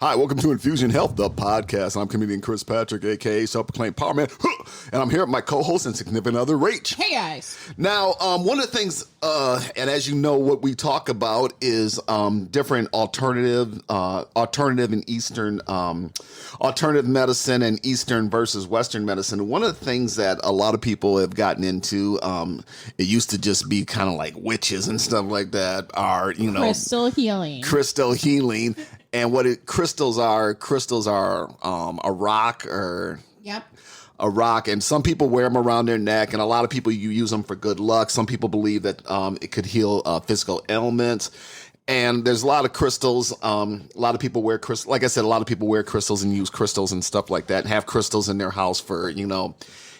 Hi, welcome to Infusion Health, the podcast. I'm comedian Cris Patrick, aka self-proclaimed power man, and I'm here with my co-host and significant other, Rach. Hey guys. Now, one of the things, and as you know, what we talk about is different alternative and Eastern, alternative medicine and Eastern versus Western medicine. One of the things that a lot of people have gotten into, it used to just be kind of like witches and stuff like that, are crystal healing. And what crystals are a rock or a rock, and some people wear them around their neck, and a lot of people you use them for good luck. Some people believe that it could heal physical ailments, and there's a lot of crystals. A lot of people wear crystals. Like I said, a lot of people wear crystals and use crystals and stuff like that, and have crystals in their house for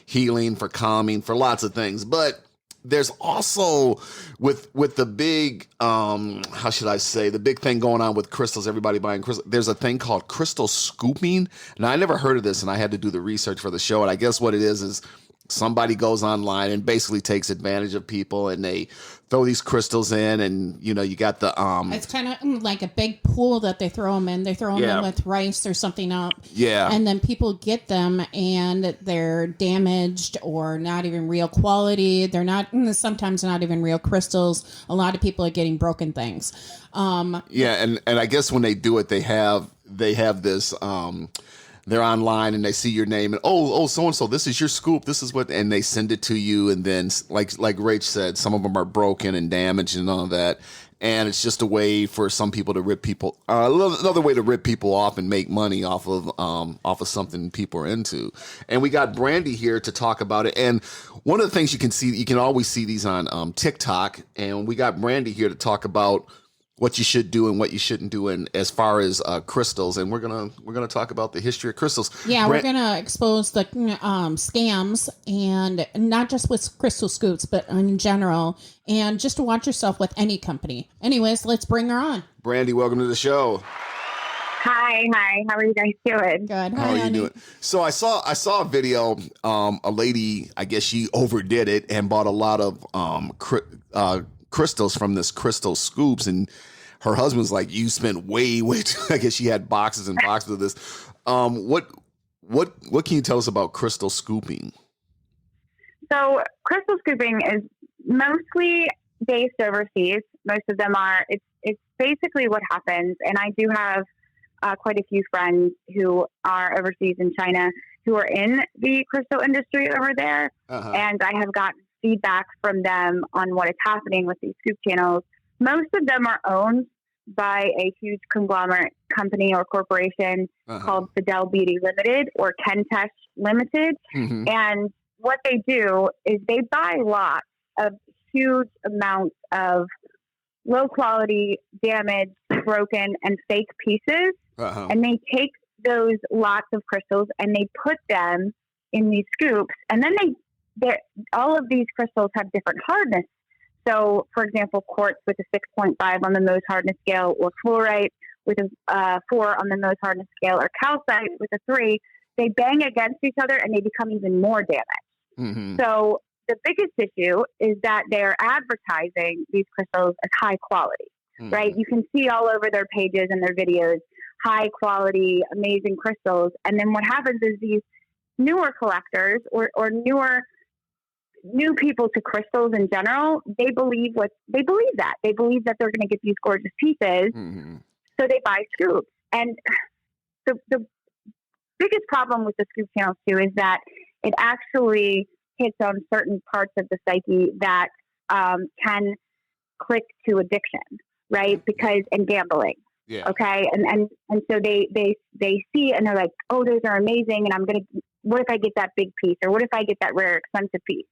healing, for calming, for lots of things. But there's also with the big the big thing going on with crystals, everybody buying crystals. There's a thing called crystal scooping. Now, I never heard of this, and I had to do the research for the show. And I guess what it is somebody goes online and basically takes advantage of people, and they throw these crystals in, and you got the it's kind of like a big pool that they throw them in. They throw them in with rice or something up. Yeah. And then people get them and they're damaged or not even real quality. They're sometimes not even real crystals. A lot of people are getting broken things. And I guess when they do it, they have this they're online and they see your name and so-and-so, this is your scoop, this is what, and they send it to you. And then like Rach said, some of them are broken and damaged and all of that. And it's just a way for some people to rip people, another way to rip people off and make money off of something people are into. And we got Brandi here to talk about it. And one of the things you can always see these on TikTok. And we got Brandi here to talk about what you should do and what you shouldn't do, and as far as crystals, and we're gonna talk about the history of crystals. Yeah, we're gonna expose the scams, and not just with crystal scoops, but in general, and just to watch yourself with any company. Anyways, let's bring her on. Brandi, welcome to the show. Hi. How are you guys doing? Good. How are you doing? So I saw a video. A lady, I guess she overdid it and bought a lot of crystals from this crystal scoops, and her husband's like, you spent way too. I guess she had boxes and boxes of this. What can you tell us about crystal scooping? So crystal scooping is mostly based overseas. Most of them are. It's basically what happens, and I do have quite a few friends who are overseas in China who are in the crystal industry over there, and I have gotten feedback from them on what is happening with these scoop channels. Most of them are owned by a huge conglomerate company or corporation called Fidel Beauty Limited or Kentesh Limited. Mm-hmm. And what they do is they buy lots of huge amounts of low quality, damaged, broken, and fake pieces. And they take those lots of crystals and they put them in these scoops, and then all of these crystals have different hardness. So, for example, quartz with a 6.5 on the Mohs hardness scale, or fluorite with a 4 on the Mohs hardness scale, or calcite with a 3, they bang against each other and they become even more damaged. Mm-hmm. So the biggest issue is that they're advertising these crystals as high quality, right? You can see all over their pages and their videos, high quality, amazing crystals. And then what happens is these newer collectors or new people to crystals in general, they believe that they're going to get these gorgeous pieces. Mm-hmm. So they buy scoops. And the biggest problem with the scoop channels too is that it actually hits on certain parts of the psyche that can click to addiction, right? And gambling. Yeah. Okay. And so they see and they're like, oh, those are amazing. And what if I get that big piece? Or what if I get that rare, expensive piece?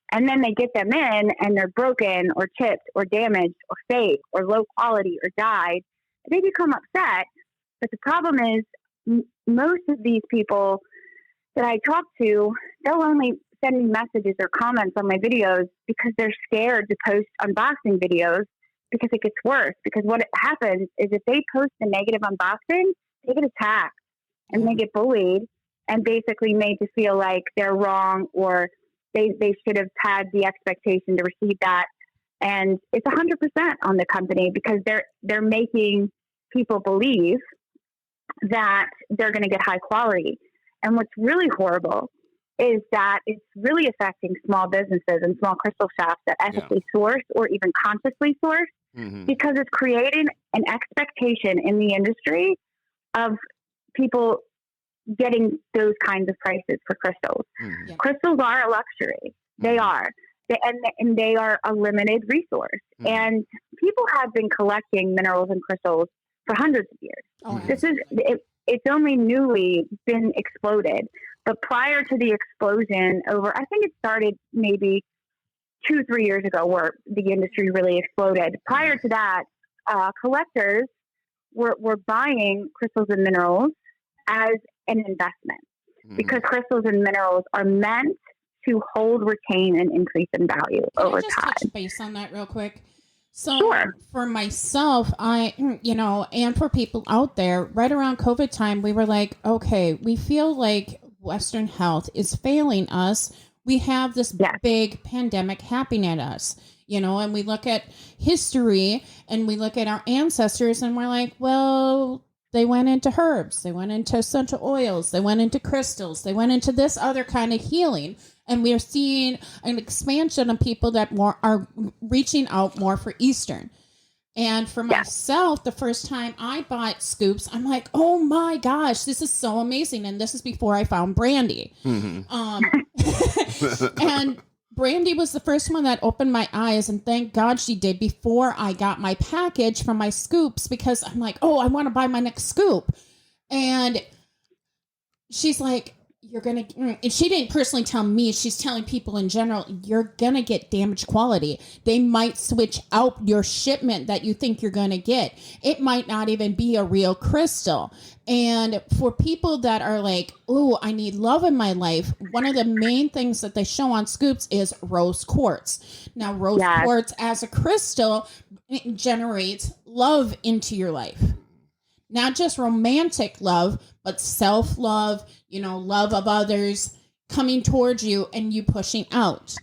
And then they get them in and they're broken or chipped or damaged or fake or low quality or dyed. They become upset. But the problem is most of these people that I talk to, they'll only send me messages or comments on my videos because they're scared to post unboxing videos because it gets worse. Because what happens is if they post a negative unboxing, they get attacked and they get bullied and basically made to feel like they're wrong or they should have had the expectation to receive that. And it's 100% on the company because they're making people believe that they're going to get high quality. And what's really horrible is that it's really affecting small businesses and small crystal shops that ethically source or even consciously source, because it's creating an expectation in the industry of people getting those kinds of prices for crystals. Crystals are a luxury. They are. And they are a limited resource. And people have been collecting minerals and crystals for hundreds of years. It's only newly been exploded. But prior to the explosion I think it started maybe 2-3 years ago where the industry really exploded. Prior to that, collectors were buying crystals and minerals as an investment, because crystals and minerals are meant to hold, retain, and increase in value over time. Touch base on that real quick. So for myself, and for people out there, right around COVID time, we were like, okay, we feel like Western health is failing us. We have this big pandemic happening at us, and we look at history and we look at our ancestors and we're like, well, they went into herbs, they went into essential oils, they went into crystals, they went into this other kind of healing. And we're seeing an expansion of people that are reaching out more for Eastern. And for myself, the first time I bought scoops, I'm like, oh my gosh, this is so amazing. And this is before I found Brandi. And Brandi was the first one that opened my eyes. And thank God she did, before I got my package from my scoops, because I'm like, oh, I want to buy my next scoop. And she's like, you're going to, and she didn't personally tell me, she's telling people in general, you're going to get damaged quality. They might switch out your shipment that you think you're going to get. It might not even be a real crystal. And for people that are like, oh, I need love in my life, one of the main things that they show on scoops is rose quartz. Now, rose quartz as a crystal, it generates love into your life. Not just romantic love, but self-love, love of others coming towards you and you pushing out.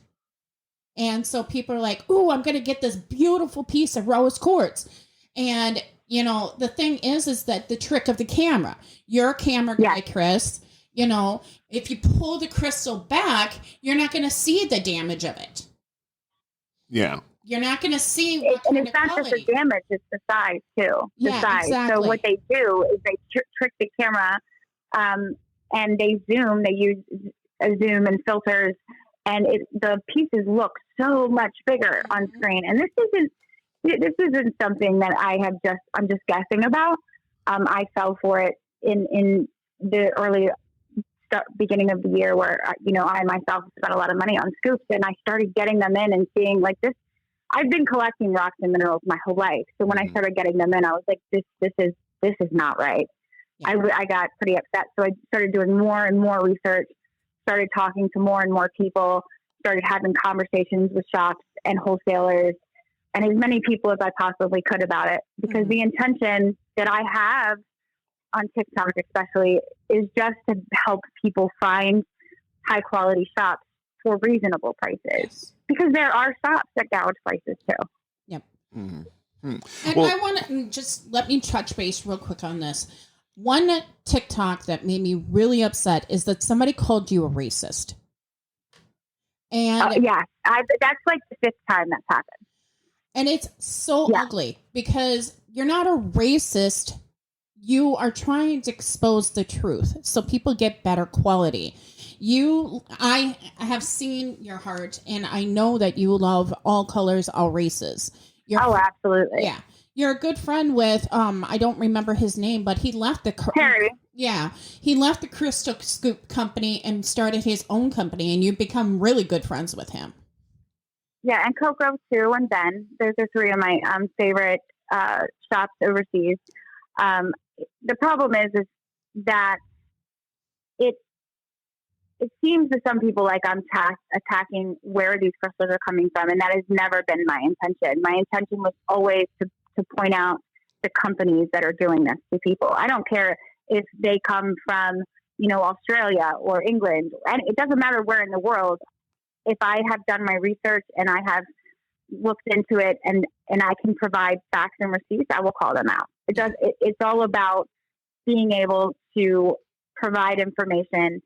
And so people are like, ooh, I'm going to get this beautiful piece of rose quartz. And, the thing is that the trick of the camera, you're a camera guy, Cris, if you pull the crystal back, you're not going to see the damage of it. Yeah. You're not going to see and it's not just the damage, it's the size too. The size. Exactly. So what they do is they trick the camera, and they zoom. They use a zoom and filters, and the pieces look so much bigger on screen. And this isn't something that I'm just guessing about. I fell for it in the early beginning of the year where I myself spent a lot of money on scoops, and I started getting them in and seeing like this. I've been collecting rocks and minerals my whole life. So when I started getting them in, I was like, this is not right. Yeah. I got pretty upset. So I started doing more and more research, started talking to more and more people, started having conversations with shops and wholesalers and as many people as I possibly could about it. Because the intention that I have on TikTok especially is just to help people find high quality shops for reasonable prices. Yes. Because there are shops that gouge prices too. Yep. And I want to just let me touch base real quick on this. One TikTok that made me really upset is that somebody called you a racist. And that's like the 5th time that's happened. And it's so ugly because you're not a racist. You are trying to expose the truth so people get better quality. I have seen your heart, and I know that you love all colors, all races. Absolutely. Yeah. You're a good friend with, I don't remember his name, but he left Harry. Yeah. He left the Crystal Scoop company and started his own company, and you've become really good friends with him. Yeah. And Coco too. And Ben, those are 3 of my favorite shops overseas. The problem is that it seems to some people like I'm attacking where these crystals are coming from, and that has never been my intention. My intention was always to point out the companies that are doing this to people. I don't care if they come from, Australia or England, and it doesn't matter where in the world. If I have done my research and I have looked into it and I can provide facts and receipts, I will call them out. It's all about being able to provide information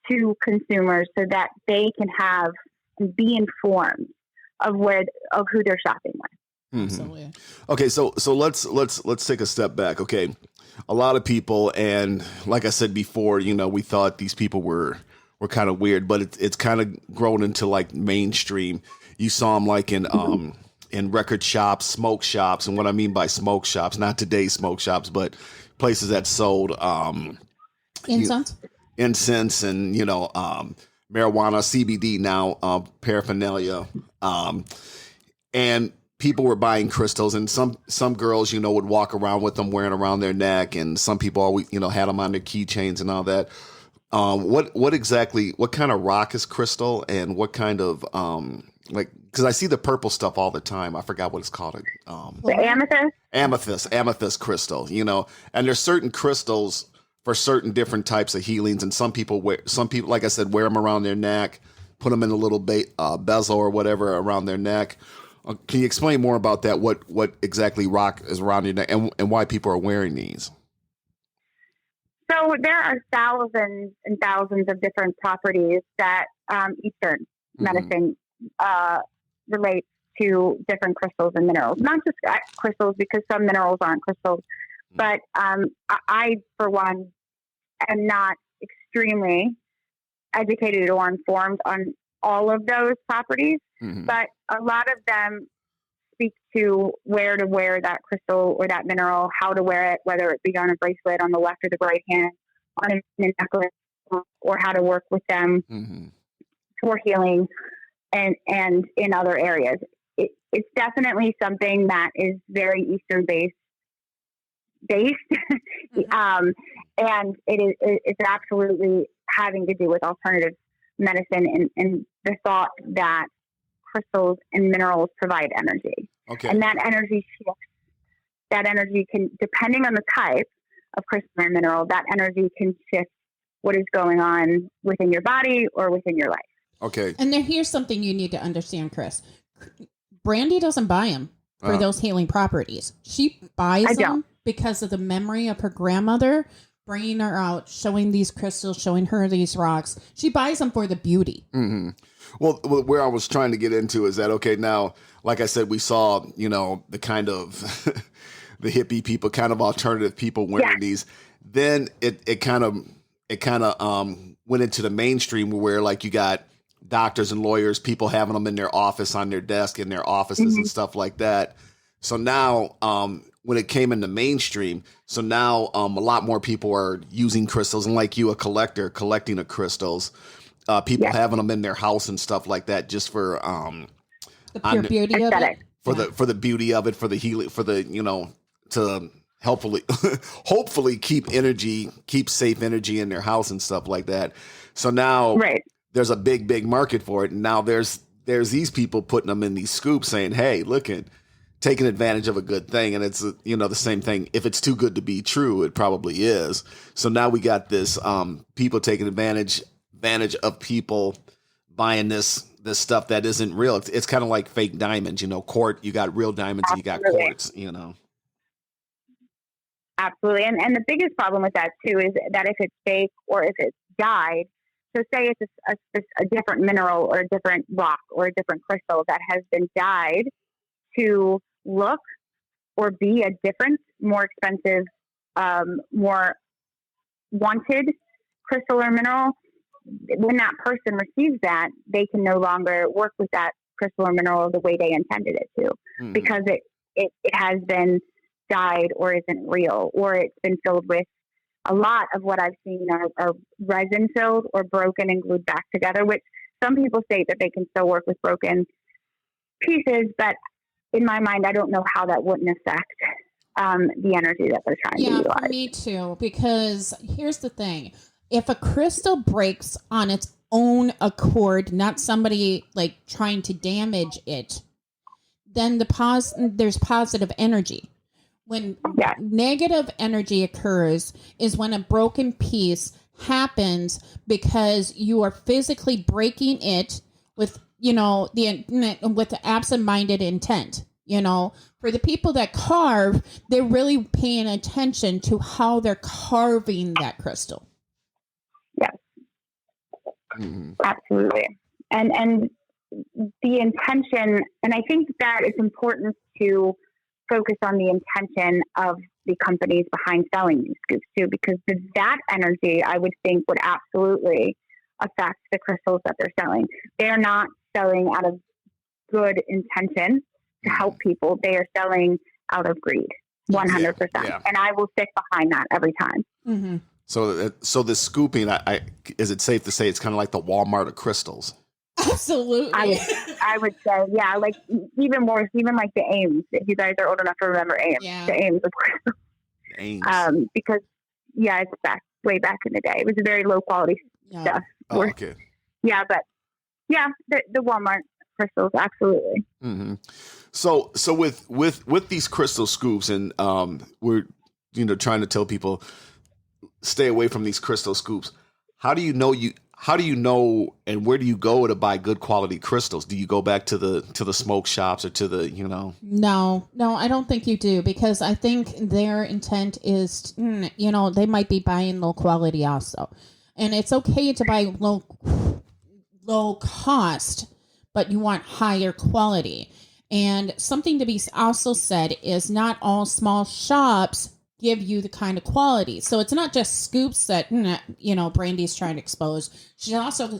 to consumers so that they can have and be informed of who they're shopping with. Mm-hmm. Absolutely. Okay, so let's take a step back. Okay, a lot of people, and like I said before, we thought these people were kind of weird, but it's kind of grown into like mainstream. You saw them like in record shops, smoke shops, and what I mean by smoke shops, not today's smoke shops, but places that sold incense and marijuana, CBD now, paraphernalia, and people were buying crystals, and some girls, would walk around with them wearing around their neck, and some people always, had them on their keychains and all that. What kind of rock is crystal, and what kind of because I see the purple stuff all the time. I forgot what it's called. The amethyst crystal. And there's certain crystals for certain different types of healings, and some people, like I said, wear them around their neck, put them in a little bezel or whatever around their neck. Can you explain more about that? What exactly rock is around your neck, and why people are wearing these? So there are thousands and thousands of different properties that Eastern medicine relates to different crystals and minerals. Not just crystals, because some minerals aren't crystals, but I, for one, am not extremely educated or informed on all of those properties, but a lot of them speak to where to wear that crystal or that mineral, how to wear it, whether it be on a bracelet on the left or the right hand, on a necklace, or how to work with them for healing and in other areas. It's definitely something that is very Eastern based, and it's absolutely having to do with alternative medicine and the thought that crystals and minerals provide energy. Okay. And that energy shifts. That energy can, depending on the type of crystal or mineral, that energy can shift what is going on within your body or within your life. Okay. And here's something you need to understand, Cris. Brandi doesn't buy them for those healing properties. She buys them because of the memory of her grandmother bringing her out, showing these crystals, showing her these rocks. She buys them for the beauty. Mm-hmm. Well, where I was trying to get into is that, okay, now, like I said, we saw, the kind of the hippie people, kind of alternative people wearing these. Then it kind of went into the mainstream where, like, you got doctors and lawyers, people having them in their office, on their desk, in their offices and stuff like that. So now, when it came into mainstream, so now a lot more people are using crystals, and like you, a collector collecting of crystals. People having them in their house and stuff like that, just for the pure beauty of it, for the beauty of it, for the healing, for the to hopefully keep safe energy in their house and stuff like that. So now there's a big market for it, and now there's these people putting them in these scoops, saying, "Hey, look at." Taking advantage of a good thing, and it's the same thing. If it's too good to be true, it probably is. So now we got this people taking advantage of people buying this stuff that isn't real. It's kind of like fake diamonds, Court. You got real diamonds, and you got quartz. Absolutely, and the biggest problem with that too is that if it's fake or if it's dyed. So say it's a different mineral or a different rock or a different crystal that has been dyed to look or be a different, more expensive, more wanted crystal or mineral. When that person receives that, they can no longer work with that crystal or mineral the way they intended it to, because it has been dyed or isn't real, or it's been filled with a lot of what I've seen are resin filled or broken and glued back together, which some people state that they can still work with broken pieces, but in my mind, I don't know how that wouldn't affect the energy that they're trying to utilize. Yeah, me too, because here's the thing. If a crystal breaks on its own accord, not somebody like trying to damage it, then there's positive energy. When negative energy occurs is when a broken piece happens because you are physically breaking it with the absent-minded intent. You know, for the people that carve, they're really paying attention to how they're carving that crystal. Yes, absolutely. And the intention, and I think that it's important to focus on the intention of the companies behind selling these scoops too, because that energy, I would think, would absolutely affect the crystals that they're selling. They're not selling out of good intention to help people. They are selling out of greed, 100%. Yeah. And I will stick behind that every time. Mm-hmm. So the scooping, is it safe to say it's kind of like the Walmart of crystals? Absolutely. I would say, yeah, like even more, even like the Ames. If you guys are old enough to remember Ames, the Ames of crystals. Because it's way back in the day. It was a very low quality stuff. Oh, okay. Yeah, but the Walmart crystals, absolutely. Mm-hmm. So with these crystal scoops, and we're trying to tell people stay away from these crystal scoops. How do you know, and where do you go to buy good quality crystals? Do you go back to the smoke shops or to the No, I don't think you do, because I think their intent is, they might be buying low quality also, and it's okay to buy low cost, but you want higher quality. And something to be also said is not all small shops give you the kind of quality. So it's not just scoops that, Brandi's trying to expose. She's also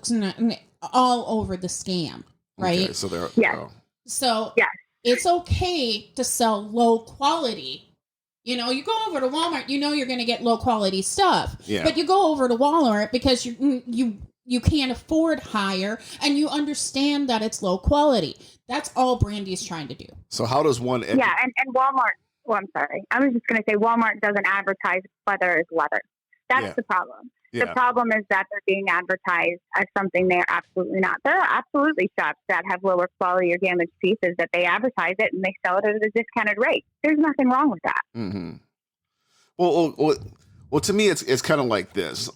all over the scam, right? Okay, so they're, So it's okay to sell low quality. You go over to Walmart, you're going to get low quality stuff. Yeah. But you go over to Walmart because you can't afford higher, and you understand that it's low quality. That's all Brandi's trying to do. So how does one... and Walmart... Well, I'm sorry. I was just going to say Walmart doesn't advertise leather as leather. That's the problem. Yeah. The problem is that they're being advertised as something they're absolutely not. There are absolutely shops that have lower quality or damaged pieces that they advertise it and they sell it at a discounted rate. There's nothing wrong with that. Mm-hmm. Well, to me, it's kind of like this.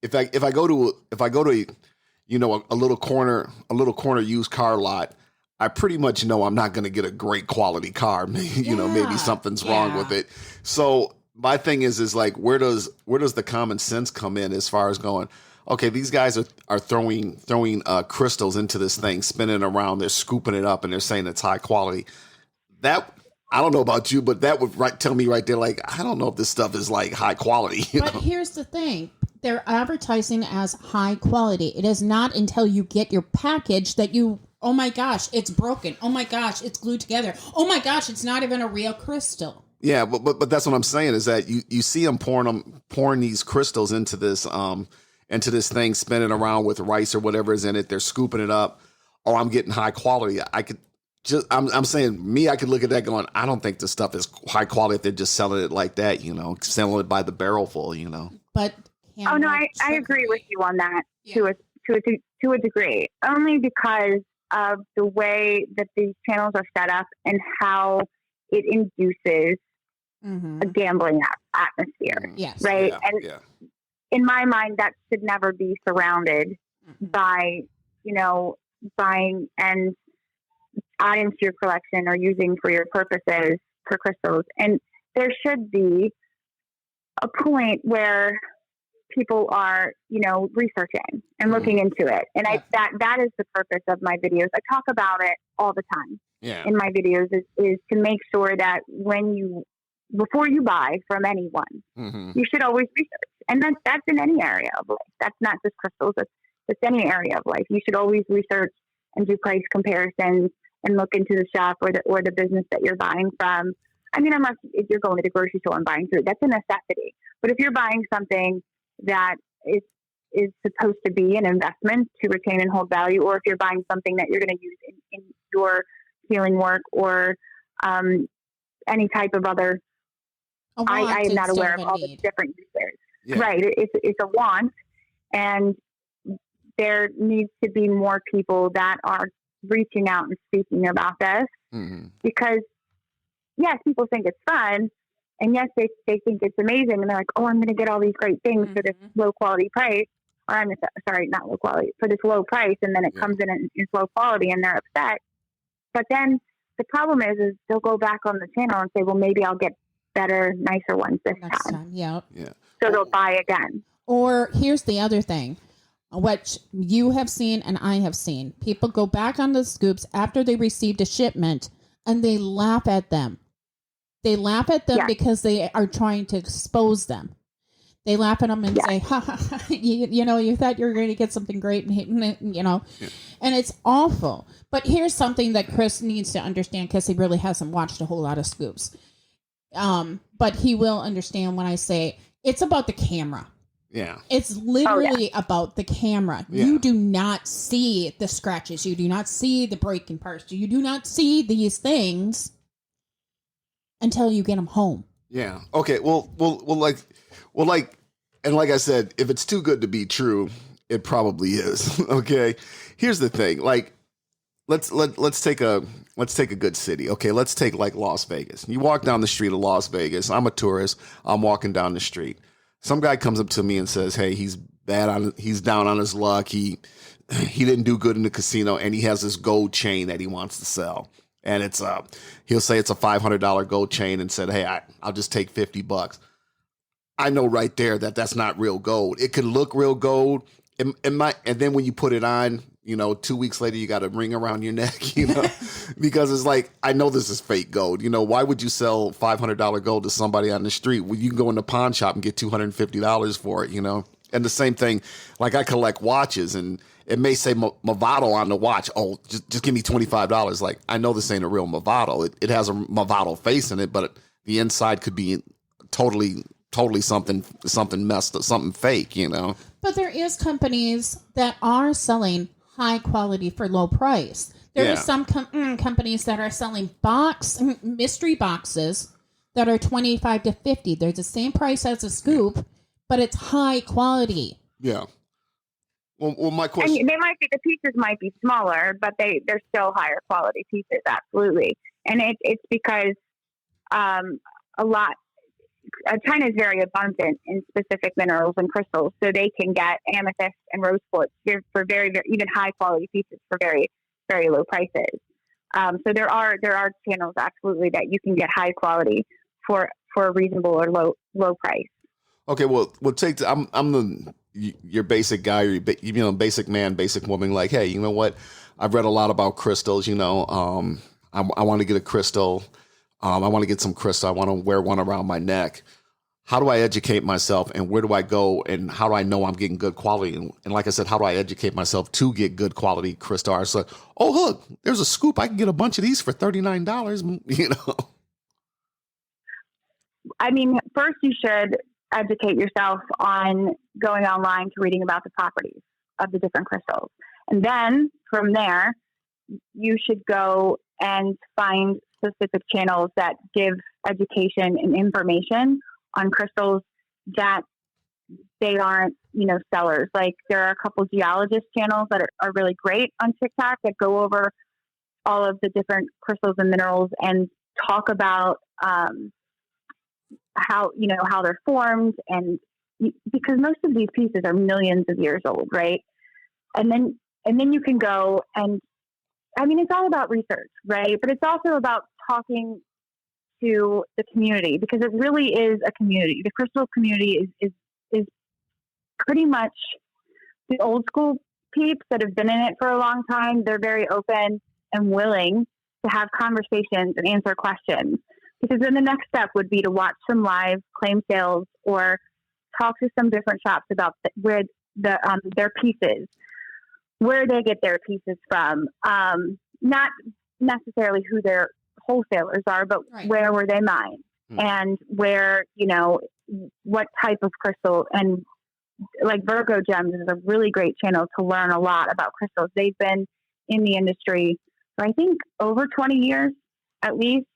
If I go to a little corner used car lot, I pretty much know I'm not going to get a great quality car. Maybe something's wrong with it. So my thing is like, where does the common sense come in as far as going, okay, these guys are throwing crystals into this thing, spinning around, they're scooping it up, and they're saying it's high quality. That, I don't know about you, but that would tell me right there, like, I don't know if this stuff is like high quality. But here's the thing. They're advertising as high quality. It is not until you get your package that you... Oh my gosh, it's broken. Oh my gosh, it's glued together. Oh my gosh, it's not even a real crystal. Yeah, but that's what I'm saying is that you see them pouring these crystals into this thing, spinning around with rice or whatever is in it. They're scooping it up. Oh, I'm getting high quality. I'm saying I could look at that going, I don't think this stuff is high quality if they're just selling it like that, selling it by the barrel full, But I agree with you on that to a degree, only because of the way that these channels are set up and how it induces a gambling atmosphere. Yes. Right. In my mind, that should never be surrounded by, buying and adding to your collection or using for your purposes for crystals. And there should be a point where people are, researching and looking into it. And that is the purpose of my videos. I talk about it all the time in my videos is to make sure that before you buy from anyone, you should always research. And that's in any area of life. That's not just crystals. That's any area of life. You should always research and do price comparisons and look into the shop or the business that you're buying from. I mean, unless if you're going to the grocery store and buying food, that's a necessity. But if you're buying something that is supposed to be an investment to retain and hold value, or if you're buying something that you're going to use in your healing work or any type of other, I am not aware of all the different uses. Yeah. Right. It's a want, and there needs to be more people that are reaching out and speaking about this because yes, people think it's fun. And yes, they think it's amazing, and they're like, "Oh, I'm going to get all these great things for this low quality price." Or I'm sorry, not low quality, for this low price, and then it comes in low quality, and they're upset. But then the problem is they'll go back on the channel and say, well, maybe I'll get better, nicer ones this Next time. time, yeah. So they'll buy again. Or here's the other thing, which you have seen and I have seen. People go back on the scoops after they received a shipment and they laugh at them. They laugh at them because they are trying to expose them. They laugh at them and say, ha, ha, ha, you know, you thought you were going to get something great, and you know, and it's awful. But here's something that Cris needs to understand, because he really hasn't watched a whole lot of scoops. But he will understand when I say it's about the camera. Yeah. It's literally about the camera. Yeah. You do not see the scratches. You do not see the breaking parts. You do not see these things until you get them home. Yeah. Okay. Well, and like I said, if it's too good to be true, it probably is. Okay. Here's the thing. Like, let's take a good city. Okay. Let's take like Las Vegas. You walk down the street of Las Vegas. I'm a tourist. I'm walking down the street. Some guy comes up to me and says, hey, he's down on his luck. He didn't do good in the casino, and he has this gold chain that he wants to sell. And he'll say it's a $500 gold chain and said, hey, I'll just take $50. I know right there that that's not real gold. It can look real gold. And then when you put it on, you know, 2 weeks later, you got a ring around your neck, you know, because it's like, I know this is fake gold. You know, why would you sell $500 gold to somebody on the street? Well, you can go in the pawn shop and get $250 for it, you know? And the same thing, like I collect watches, and it may say Movado on the watch. Oh, just give me $25. Like, I know this ain't a real Movado. It has a Movado face in it, but the inside could be totally something messed up, something fake, you know? But there is companies that are selling high quality for low price. There are some companies that are selling mystery boxes that are $25 to $50. They're the same price as a scoop, but it's high quality. Yeah. Well, my question. And the pieces might be smaller, but they're still higher quality pieces. Absolutely. And it's because China is very abundant in specific minerals and crystals, so they can get amethyst and rose quartz here for very, very, even high quality pieces for very, very low prices. So there are channels absolutely that you can get high quality for a reasonable or low price. Okay, well, I'm your basic guy, or basic man, basic woman. Like, hey, you know what? I've read a lot about crystals. You know, I want to get a crystal. I want to get some crystal. I want to wear one around my neck. How do I educate myself, and where do I go, and how do I know I'm getting good quality? And like I said, how do I educate myself to get good quality crystal? It's like, oh, look, there's a scoop. I can get a bunch of these for $39, you know? I mean, first you should educate yourself on going online to reading about the properties of the different crystals. And then from there, you should go and find specific channels that give education and information on crystals that they aren't, sellers. Like, there are a couple geologist channels that are really great on TikTok that go over all of the different crystals and minerals and talk about how they're formed, and because most of these pieces are millions of years old, right? And then you can go and, I mean, it's all about research, right? But it's also about talking to the community, because it really is a community. The crystal community is pretty much the old school peeps that have been in it for a long time. They're very open and willing to have conversations and answer questions, because then the next step would be to watch some live claim sales or talk to some different shops about where their pieces, where they get their pieces from. Not necessarily who their wholesalers are, but where were they mined, and where, what type of crystal. And like Virgo Gems is a really great channel to learn a lot about crystals. They've been in the industry for, I think, over 20 years at least.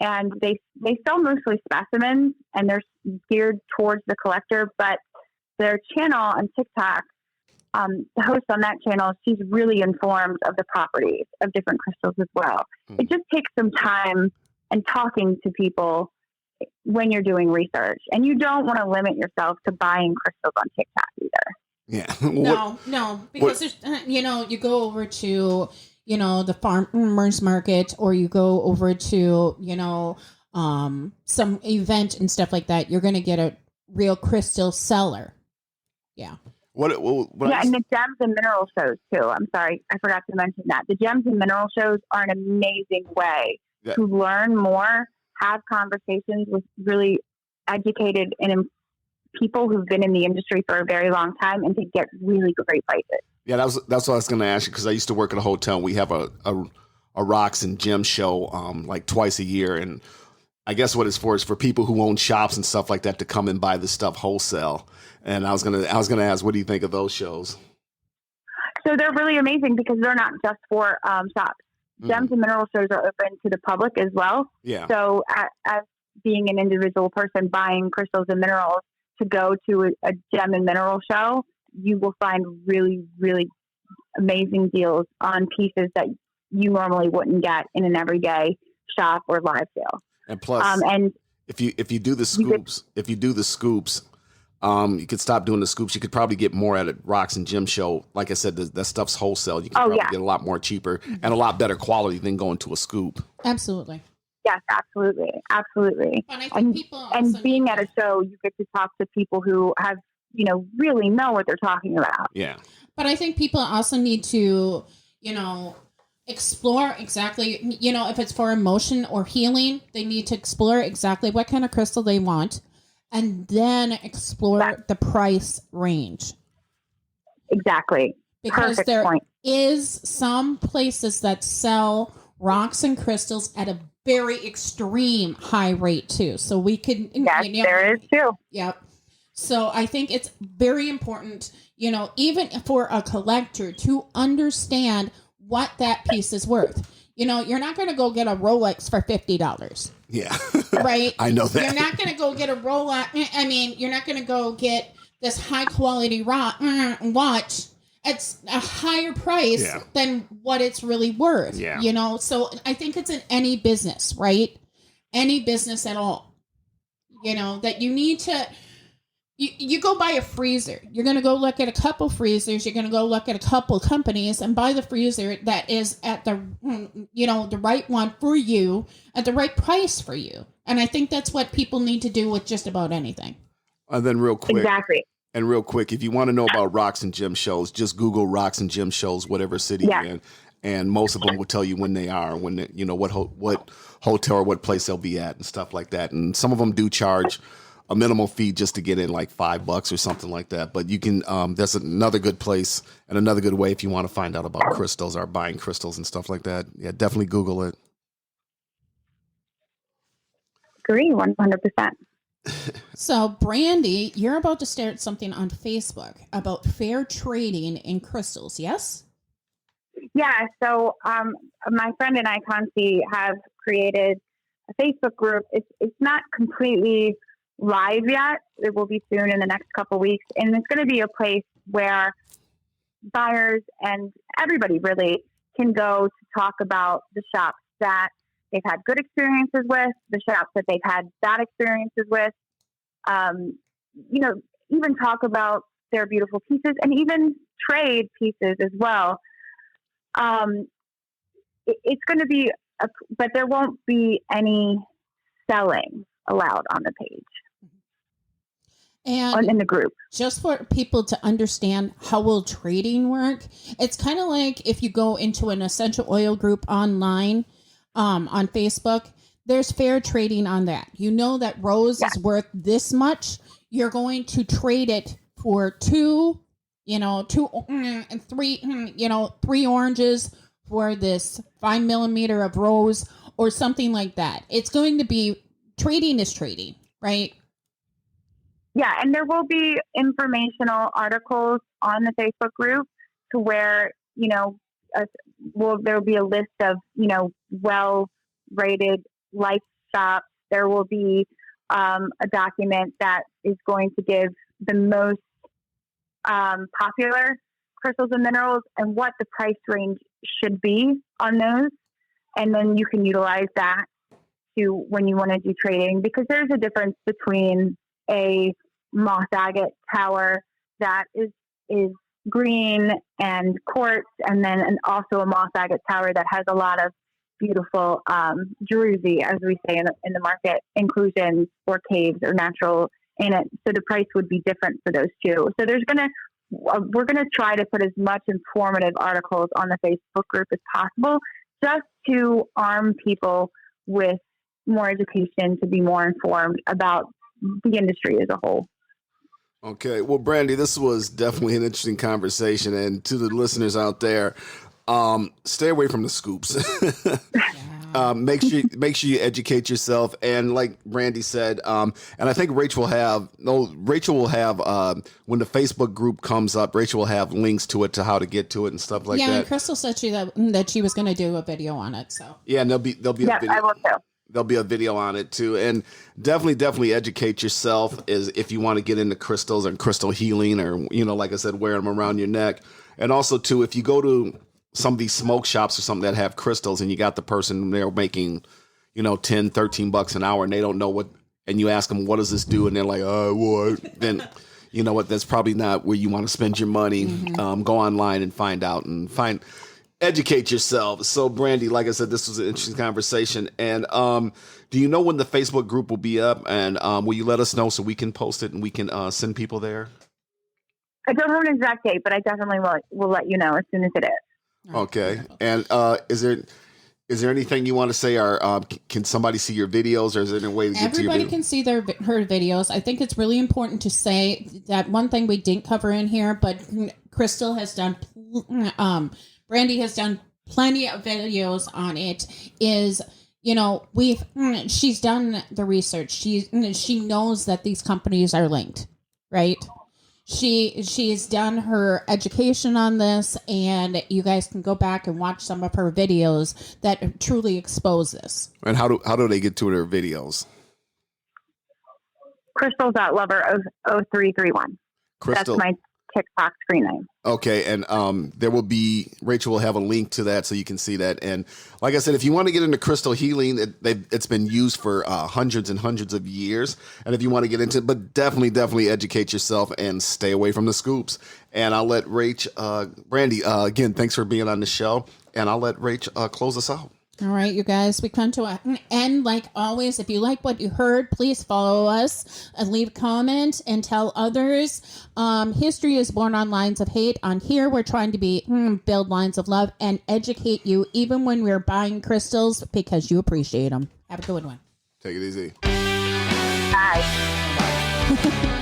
And they sell mostly specimens, and they're geared towards the collector. But their channel on TikTok, the host on that channel, she's really informed of the properties of different crystals as well. It just takes some time and talking to people when you're doing research. And you don't want to limit yourself to buying crystals on TikTok either. Yeah. No, because there's, you go over to the farmers market, or you go over to, some event and stuff like that, you're going to get a real crystal seller. Yeah. And the gems and mineral shows too. I'm sorry, I forgot to mention that. The gems and mineral shows are an amazing way to learn more, have conversations with really educated and people who've been in the industry for a very long time, and to get really great prices. Yeah, that's what I was going to ask you, because I used to work at a hotel. We have a rocks and gem show like twice a year, and I guess what it's for is for people who own shops and stuff like that to come and buy this stuff wholesale. And I was gonna ask, what do you think of those shows? So they're really amazing because they're not just for shops. Gems and mineral shows are open to the public as well. Yeah. So as being an individual person buying crystals and minerals, to go to a gem and mineral show, you will find really, really amazing deals on pieces that you normally wouldn't get in an everyday shop or live sale. And plus, and if you do the scoops, you could stop doing the scoops. You could probably get more at a rocks and gem show. Like I said, that stuff's wholesale. You can probably get a lot more cheaper and a lot better quality than going to a scoop. Absolutely. Yes, absolutely. But I think and being at a show, you get to talk to people who have, really know what they're talking about. Yeah. But I think people also need to, explore exactly, if it's for emotion or healing, they need to explore exactly what kind of crystal they want, and then explore the price range. Exactly. Because Perfect there point. is some places that sell rocks and crystals at a very extreme high rate too. So we can... Yes, there is too. Yep. So I think it's very important, even for a collector, to understand what that piece is worth. You're not going to go get a Rolex for $50. Yeah. Right? I know that. You're not going to go get a Rolex. I mean, you're not going to go get this high quality watch. It's a higher price than what it's really worth. Yeah. So I think it's in any business, right? Any business at all. That you need to... You go buy a freezer. You're going to go look at a couple freezers. You're going to go look at a couple companies and buy the freezer that is at the, the right one for you at the right price for you. And I think that's what people need to do with just about anything. And then real quick. Exactly. And real quick, if you want to know about rocks and gem shows, just Google rocks and gem shows, whatever city you're in. And most of them will tell you when they are, what hotel or what place they'll be at and stuff like that. And some of them do charge a minimal fee just to get in, like $5 or something like that. But you can, that's another good place and another good way if you want to find out about crystals or buying crystals and stuff like that. Yeah, definitely Google it. Agree, 100%. So, Brandi, you're about to start something on Facebook about fair trading in crystals, yes? Yeah, so my friend and I, Concy, have created a Facebook group. It's not completely live yet. It will be soon in the next couple of weeks. And it's going to be a place where buyers and everybody really can go to talk about the shops that they've had good experiences with, the shops that they've had bad experiences with, even talk about their beautiful pieces and even trade pieces as well. It's going to be, but there won't be any selling allowed on the page. And in the group. Just for people to understand how will trading work, it's kind of like if you go into an essential oil group online on Facebook, there's fair trading on that. You know that rose is worth this much. You're going to trade it for three oranges for this 5 millimeter of rose or something like that. It's going to be trading is trading, right? Yeah, and there will be informational articles on the Facebook group to where, there will be a list of, well-rated life shops. There will be a document that is going to give the most popular crystals and minerals and what the price range should be on those. And then you can utilize that to when you want to do trading, because there's a difference between a moss agate tower that is green and quartz, and then also a moss agate tower that has a lot of beautiful druzy, as we say in the market, inclusions or caves or natural in it. So the price would be different for those two. So we're gonna try to put as much informative articles on the Facebook group as possible, just to arm people with more education, to be more informed about the industry as a whole. Okay. Well, Brandi, this was definitely an interesting conversation. And to the listeners out there, stay away from the scoops. Make sure you educate yourself. And like Brandi said, and I think Rachel will have, when the Facebook group comes up, Rachel will have links to it, to how to get to it and stuff like that. Yeah, and Crystal said that she was going to do a video on it. So yeah, and there'll be a video. I will too. There'll be a video on it too. And definitely educate yourself is if you want to get into crystals and crystal healing, or, like I said, wear them around your neck. And also too, if you go to some of these smoke shops or something that have crystals, and you got the person there making, $10-13 an hour, and they don't know what, and you ask them, what does this do? And they're like, what? Then you know what, that's probably not where you want to spend your money. Mm-hmm. Go online and find out and educate yourself. So, Brandi, like I said, this was an interesting conversation. And do you know when the Facebook group will be up? And will you let us know so we can post it and we can send people there? I don't have an exact date, but I definitely will let you know as soon as it is. Okay. And is there anything you want to say, or can somebody see your videos, or is there any way to get to your videos? Everybody can see her videos. I think it's really important to say that one thing we didn't cover in here, but Crystal has done, Brandi has done plenty of videos on it, is, she's done the research. She knows that these companies are linked, right? She's done her education on this, and you guys can go back and watch some of her videos that truly expose this. And how do they get to her videos? Crystal.lover0331. Crystal. That's my TikTok screen name. Okay, and Rachel will have a link to that so you can see that. And like I said, if you want to get into crystal healing, it's been used for hundreds and hundreds of years. And if you want to get into it, but definitely educate yourself and stay away from the scoops. And I'll let Rach, Brandi, again, thanks for being on the show. And I'll let Rach close us out. All right, you guys, we come to an end. Like always, if you like what you heard, please follow us and leave a comment and tell others. History is born on lines of hate. On here, we're trying to build lines of love and educate you, even when we're buying crystals, because you appreciate them. Have a good one. Take it easy. Bye. Bye.